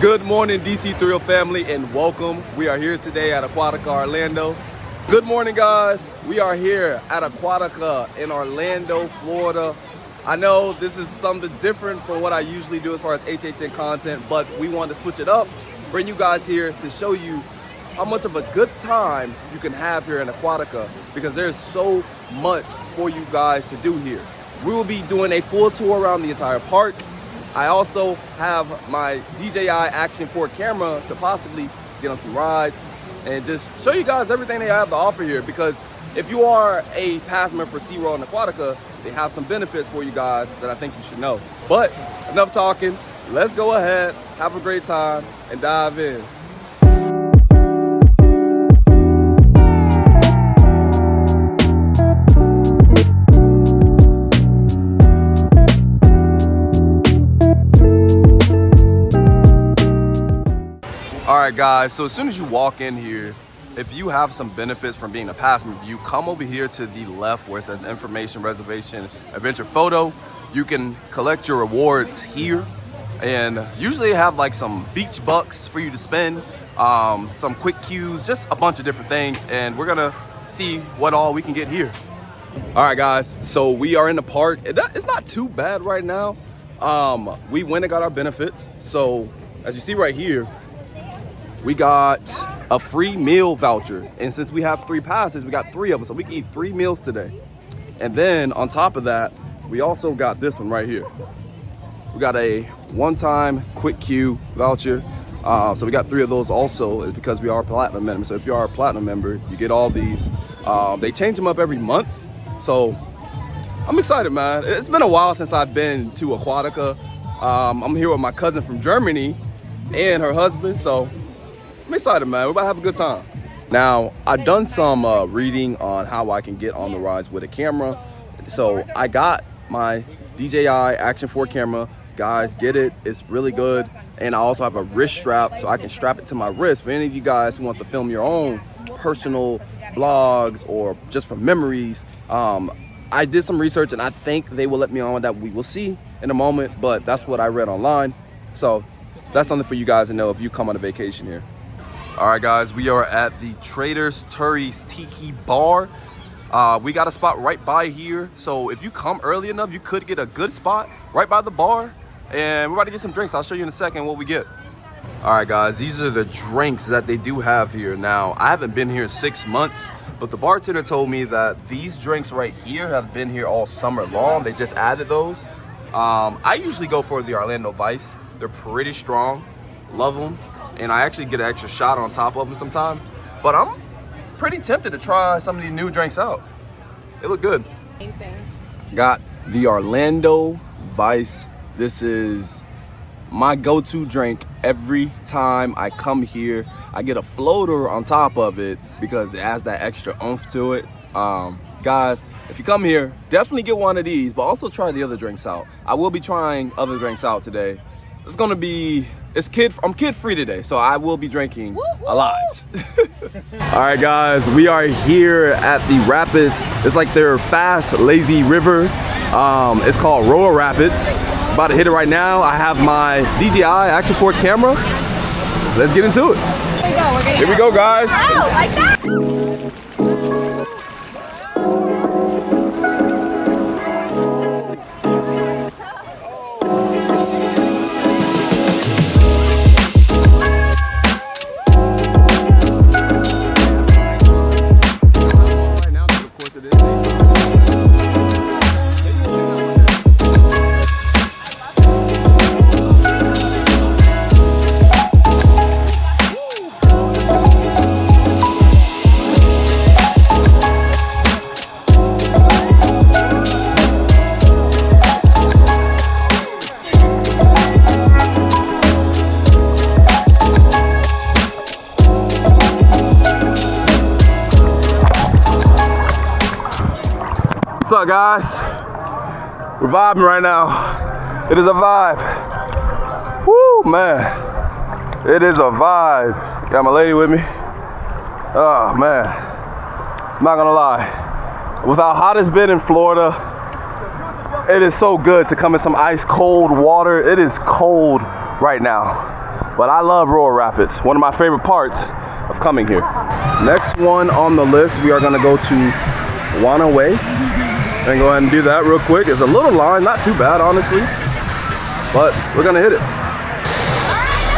Good morning, DC Thrill family, and welcome. We are here today at Aquatica Orlando. Good morning, guys. We are here at Aquatica in Orlando, Florida. I know this is something different from what I usually do as far as HHN content, but we want to switch it up, bring you guys here to show you how much of a good time you can have here in Aquatica, because there's so much for you guys to do here. We will be doing a full tour around the entire park. I also have my DJI Action 4 camera to possibly get on some rides and just show you guys everything they have to offer here, because if you are a pass member for SeaWorld and Aquatica, they have some benefits for you guys that I think you should know. But enough talking, let's go ahead, have a great time, and dive in. Alright guys, so as soon as you walk in here, if you have some benefits from being a pass member, you come over here to the left where it says information, reservation, adventure photo. You can collect your rewards here, and usually have like some beach bucks for you to spend, some quick queues, just a bunch of different things, and we're gonna see what all we can get here. Alright guys, so we are in the park. It's not too bad right now. We went and got our benefits. So as you see right here, we got a free meal voucher, and since we have 3 passes, we got 3 of them, so we can eat 3 meals today. And then on top of that, we also got this one right here. We got a one-time quick queue voucher, so we got 3 of those also, because we are a platinum member. So if you are a platinum member, you get all these. They change them up every month, so I'm excited, man. It's been a while since I've been to Aquatica. I'm here with my cousin from Germany and her husband, so I'm excited, man. We're about to have a good time. Now, I've done some reading on how I can get on the rides with a camera. So I got my DJI Action 4 camera. Guys, get it. It's really good. And I also have a wrist strap, so I can strap it to my wrist for any of you guys who want to film your own personal vlogs or just for memories. I did some research, and I think they will let me on that. We will see in a moment, but that's what I read online. So that's something for you guys to know if you come on a vacation here. All right, guys, we are at the Trader's Turi's Tiki Bar. We got a spot right by here, so if you come early enough, you could get a good spot right by the bar. And we're about to get some drinks. I'll show you in a second what we get. All right, guys, these are the drinks that they do have here. Now, I haven't been here in 6 months, but the bartender told me that these drinks right here have been here all summer long. They just added those. I usually go for the Orlando Vice. They're pretty strong, love them. And I actually get an extra shot on top of them sometimes. But I'm pretty tempted to try some of these new drinks out. They look good. Same thing. Got the Orlando Vice. This is my go-to drink every time I come here. I get a floater on top of it because it has that extra oomph to it. Guys, if you come here, definitely get one of these, but also try the other drinks out. I will be trying other drinks out today. It's gonna be, I'm kid free today, so I will be drinking a lot. All right, guys, we are here at the rapids. It's like their fast, lazy river. It's called Roa Rapids. About to hit it right now. I have my DJI Action 4 camera. Let's get into it. Here we go. Here we go, guys. Oh, like that. What's up, guys? We're vibing right now. It is a vibe. Woo, man. It is a vibe. Got my lady with me. Oh, man. I'm not gonna lie. With how hot it's been in Florida, it is so good to come in some ice cold water. It is cold right now. But I love Royal Rapids. One of my favorite parts of coming here. Next one on the list, we are gonna go to Whanau. And go ahead and do that real quick. It's a little line, not too bad, honestly. But we're gonna hit it.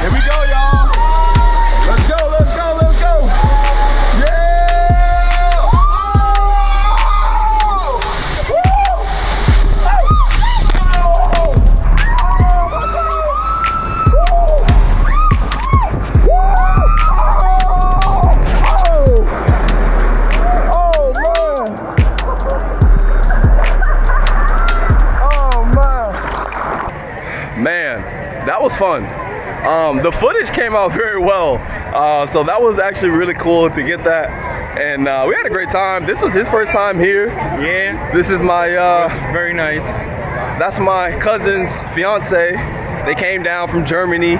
Here we go, y'all. Let's go, let's go, let's go. Yeah! Man, that was fun. The footage came out very well, so that was actually really cool to get that, and we had a great time. This was his first time here. Yeah. This is my Very nice. that's my cousin's fiance. They came down from Germany,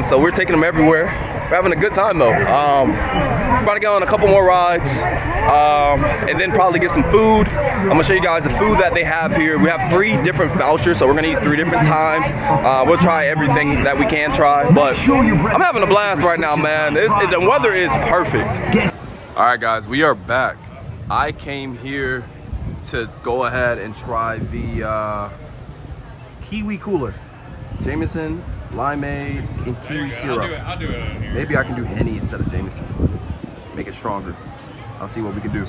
so we're taking them everywhere. We're having a good time though. We're about to get on a couple more rides, and then probably get some food. I'm gonna show you guys the food that they have here. We have 3 different vouchers, so we're gonna eat 3 different times. We'll try everything that we can try, but I'm having a blast right now, man. The weather is perfect. All right, guys, we are back. I came here to go ahead and try the kiwi cooler. Jameson, limeade, and kiwi syrup. I'll do it on here. Maybe I can do Henny instead of Jameson. Make it stronger. I'll see what we can do.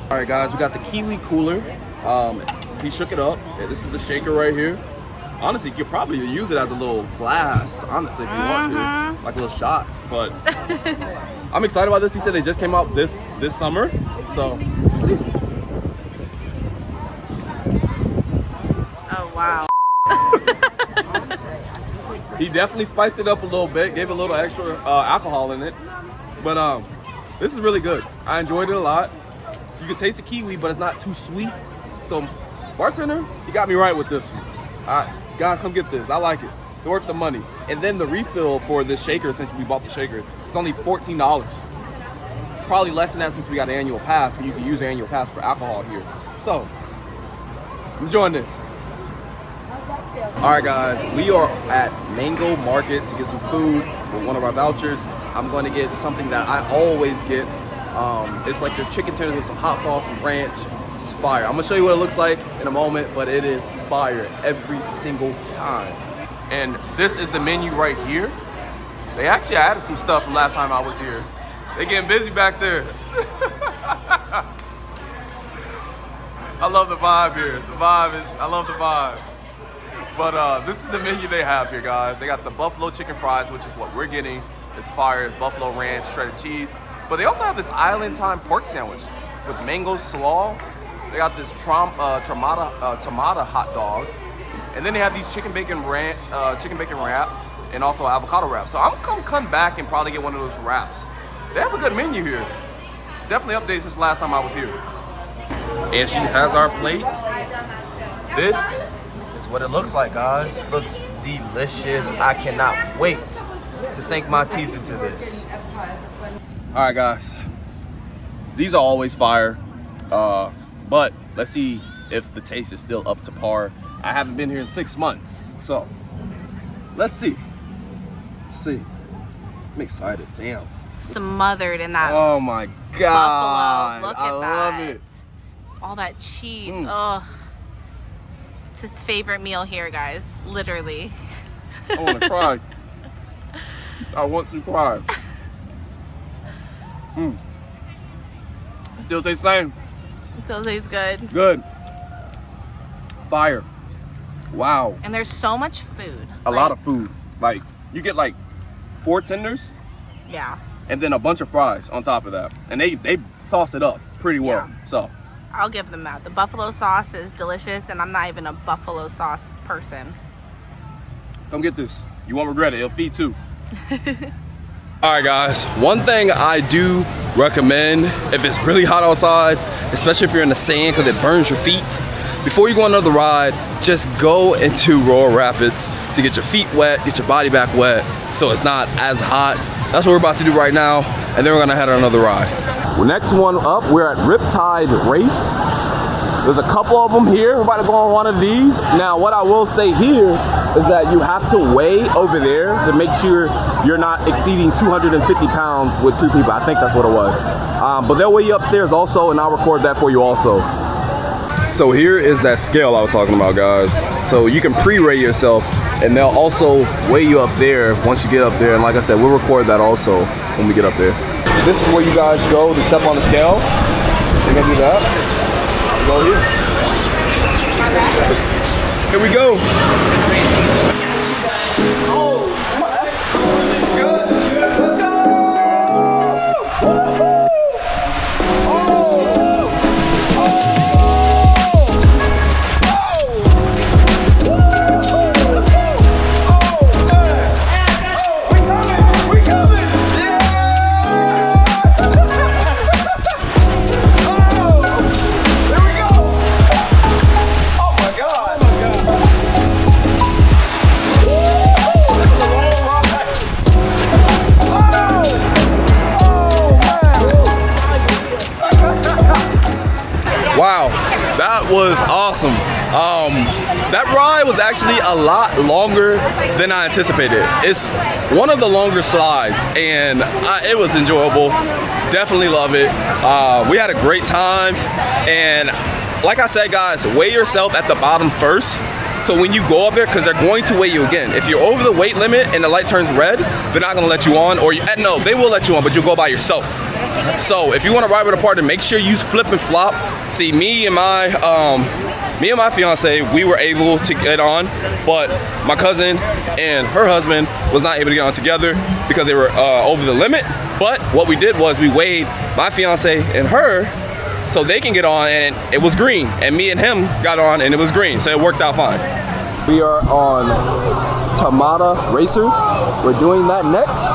All right, guys, we got the kiwi cooler. He shook it up. Yeah, this is the shaker right here. Honestly, you could probably use it as a little glass, honestly, if you want to, like a little shot. But I'm excited about this. He said they just came out this summer, so let's see. Oh wow. He definitely spiced it up a little bit, gave a little extra alcohol in it. But this is really good. I enjoyed it a lot. You can taste the kiwi, but it's not too sweet. So, bartender, you got me right with this one. All right, gotta come get this. I like it. It's worth the money. And then the refill for this shaker, since we bought the shaker, it's only $14. Probably less than that since we got an annual pass, and you can use an annual pass for alcohol here. So, I'm enjoying this. All right, guys, we are at Mango Market to get some food with one of our vouchers. I'm going to get something that I always get. It's like their chicken tenders with some hot sauce, some ranch. It's fire. I'm gonna show you what it looks like in a moment, but it is fire every single time. And this is the menu right here. They actually added some stuff from last time I was here. They getting busy back there. I love the vibe here. I love the vibe. But this is the menu they have here, guys. They got the buffalo chicken fries, which is what we're getting. It's fire, buffalo ranch, shredded cheese. But they also have this island time pork sandwich with mango slaw. They got this Taumata hot dog. And then they have these chicken bacon wrap, and also avocado wrap. So I'm gonna come back and probably get one of those wraps. They have a good menu here. Definitely updated since last time I was here. And she has our plate. This is what it looks like, guys. It looks delicious. I cannot wait to sink my teeth into this. All right, guys. These are always fire. But let's see if the taste is still up to par. I haven't been here in 6 months, so let's see. Let's see. I'm excited. Damn. Smothered in that. Oh my God. Buffalo. Look at I love that. it. All that cheese. Ugh. It's his favorite meal here, guys. Literally. I want to cry. I want to cry. Still tastes the same. It still tastes good. Good. Fire. Wow. And there's so much food. A lot of food. Like, you get like 4 tenders. Yeah. And then a bunch of fries on top of that. And they sauce it up pretty well. Yeah. So I'll give them that. The buffalo sauce is delicious, and I'm not even a buffalo sauce person. come get this. You won't regret it. It'll feed too. All right, guys. One thing I do recommend if it's really hot outside, especially if you're in the sand because it burns your feet, before you go on another ride, just go into Royal Rapids to get your feet wet, get your body back wet, so it's not as hot. That's what we're about to do right now, and then we're gonna head on another ride. Well, next one up, we're at Riptide Race. There's a couple of them here. We're about to go on one of these. Now, what I will say here is that you have to weigh over there to make sure you're not exceeding 250 pounds with 2 people. I think that's what it was. But they'll weigh you upstairs also, and I'll record that for you also. So here is that scale I was talking about, guys. So you can pre-weigh yourself, and they'll also weigh you up there once you get up there. And like I said, we'll record that also when we get up there. This is where you guys go to step on the scale. You're gonna do that. Go here. Here we go. Wow, that was awesome. That ride was actually a lot longer than I anticipated. It's one of the longer slides, and it was enjoyable. Definitely love it. We had a great time, and like I said, guys, weigh yourself at the bottom first. So when you go up there, because they're going to weigh you again. If you're over the weight limit and the light turns red, they're not gonna let you on, or no, they will let you on, but you'll go by yourself. So if you want to ride with a partner, make sure you flip and flop. See, me and my fiance, we were able to get on, but my cousin and her husband was not able to get on together because they were over the limit. But what we did was we weighed my fiance and her so they can get on, and it was green. And me and him got on, and it was green, so it worked out fine. We are on Taumata Racers. We're doing that next.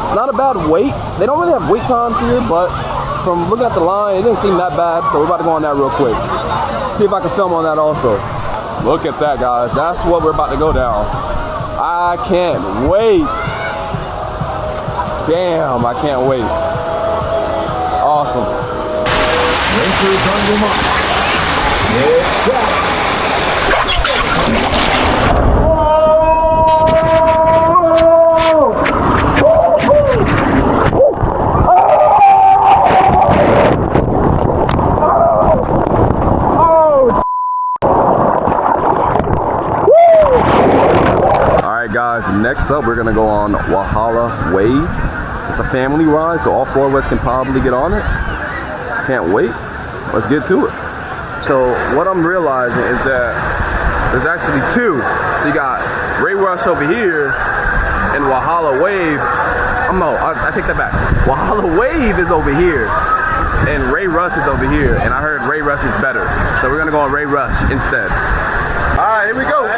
It's not a bad wait. They don't really have wait times here, but from looking at the line, it didn't seem that bad, so we're about to go on that real quick. See if I can film on that also. Look at that, guys. That's what we're about to go down. I can't wait. Damn, I can't wait. Awesome. Racers on your mark. Get set. Guys, next up we're gonna go on Walhalla Wave. It's a family ride, so all 4 of us can probably get on it. Can't wait. Let's get to it. So what I'm realizing is that there's actually 2. So you got Ray Rush over here and Walhalla Wave. I take that back. Walhalla Wave is over here and Ray Rush is over here, and I heard Ray Rush is better. So we're gonna go on Ray Rush instead. All right, here we go.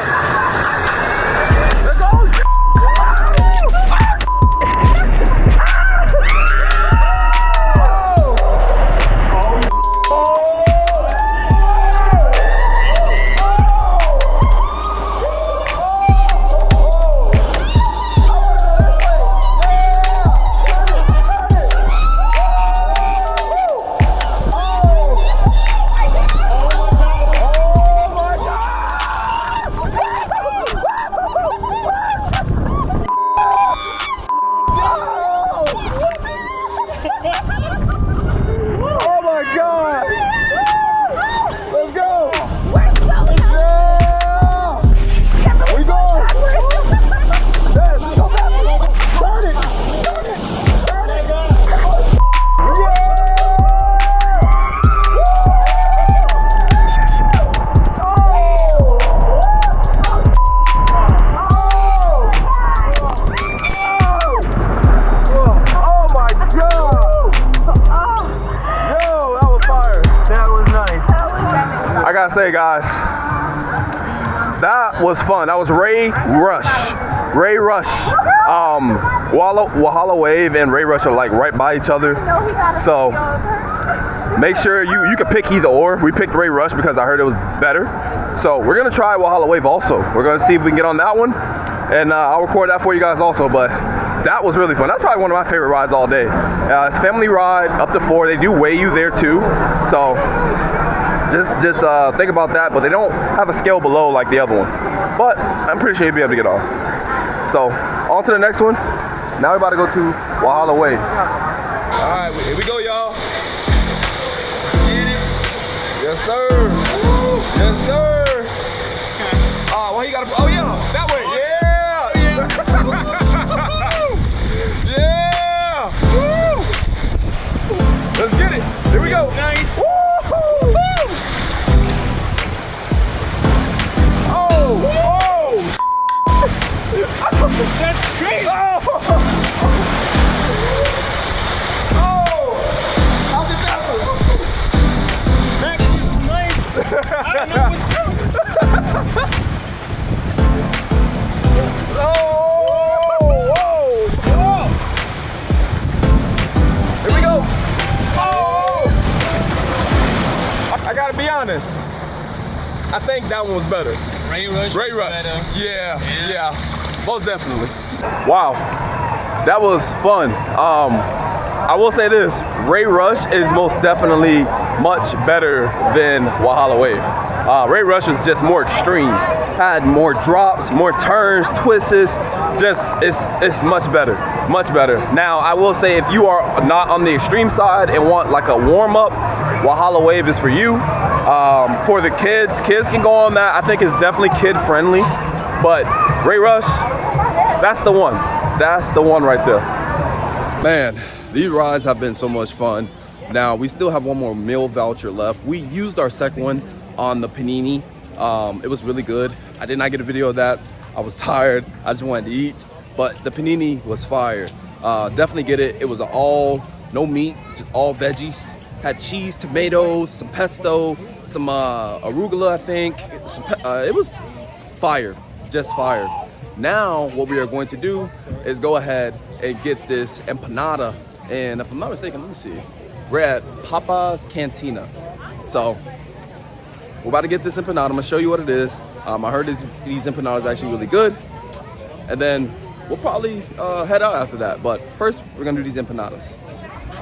Say, guys, that was fun. That was Ray Rush. Walhalla Wave and Ray Rush are like right by each other, so make sure you can pick either or. We picked Ray Rush because I heard it was better, so we're gonna try Walhalla Wave also. We're gonna see if we can get on that one, and I'll record that for you guys also. But that was really fun. That's probably one of my favorite rides all day. It's a family ride up to 4. They do weigh you there too, so just think about that. But they don't have a scale below like the other one. But I'm pretty sure you'll be able to get on. So on to the next one. Now we're about to go to Walhalla Way. All right, here we go, y'all. Yes, sir. Woo. Yes, sir. Oh, well, you gotta. Oh, yeah, that way. Yeah. Yeah. Woo. Let's get it. Here we go. Nice. Woo. Oh. That's great. Oh. I don't know what's coming. Oh, whoa, whoa. Here we go. Oh, I gotta be honest. I think that one was better. Ray Rush. Ray Rush. Yeah, most definitely. Wow, that was fun. I will say this, Ray Rush is most definitely much better than Walhalla Wave. Ray Rush was just more extreme. Had more drops, more turns, twists. Just, it's much better, much better. Now, I will say if you are not on the extreme side and want like a warm up, Walhalla Wave is for you. For the kids can go on that. I think it's definitely kid friendly. But Ray Rush, that's the one. That's the one right there. Man, these rides have been so much fun. Now, we still have one more meal voucher left. We used our second one on the panini. It was really good. I did not get a video of that. I was tired. I just wanted to eat. But the panini was fire. Definitely get it. It was all, no meat, just all veggies. Had cheese, tomatoes, some pesto, some arugula, I think. It was fire, just fire. Now, what we are going to do is go ahead and get this empanada. And if I'm not mistaken, let me see. We're at Papa's Cantina. So we're about to get this empanada. I'm gonna show you what it is. I heard these empanadas are actually really good. And then we'll probably head out after that. But first, we're gonna do these empanadas.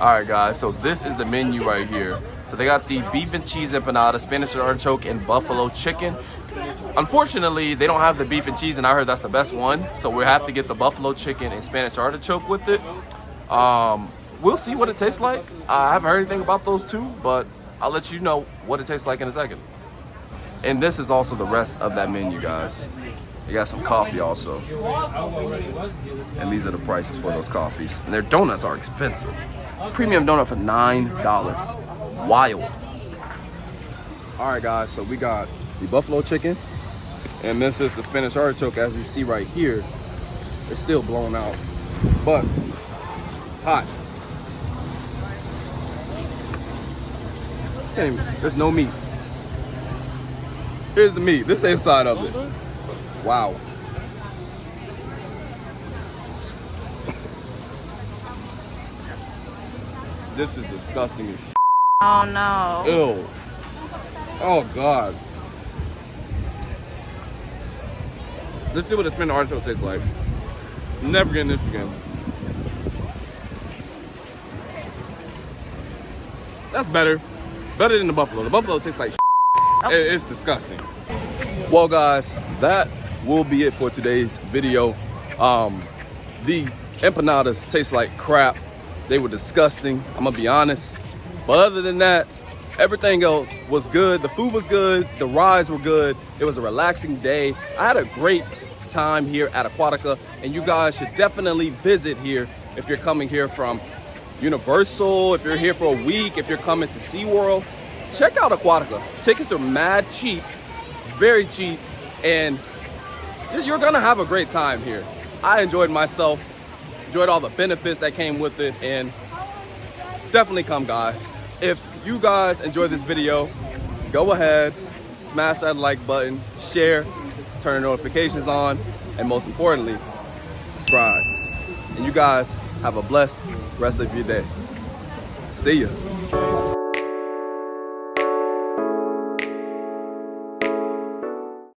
All right, guys, so this is the menu right here. So they got the beef and cheese empanada, Spanish artichoke, and buffalo chicken. Unfortunately, they don't have the beef and cheese, and I heard that's the best one. So we have to get the buffalo chicken and Spanish artichoke with it. We'll see what it tastes like. I haven't heard anything about those two, but I'll let you know what it tastes like in a second. And this is also the rest of that menu, guys. You got some coffee also. And these are the prices for those coffees. And their donuts are expensive. Premium donut for $9. Wild. All right, guys, so we got the buffalo chicken. And this is the Spanish artichoke, as you see right here. It's still blowing out, but it's hot. There's no meat. Here's the meat. This is the inside of it. Wow. This is disgusting as shit. Oh no. Ew. Oh God. Let's see what the Spanish artichoke tastes like. Never getting this again. That's better. Better than the buffalo. The buffalo tastes like shit. It's disgusting. Well, guys, that will be it for today's video. The empanadas taste like crap. They were disgusting, I'm gonna be honest. But other than that, everything else was good. The food was good, the rides were good. It was a relaxing day. I had a great time here at Aquatica, and you guys should definitely visit here if you're coming here from Universal, if you're here for a week, if you're coming to SeaWorld. Check out Aquatica. Tickets are mad cheap, very cheap, and you're gonna have a great time here. I enjoyed myself, enjoyed all the benefits that came with it, and definitely come, guys. If you guys enjoyed this video, go ahead, smash that like button, share, turn notifications on, and most importantly, subscribe. And you guys have a blessed rest of your day. See ya.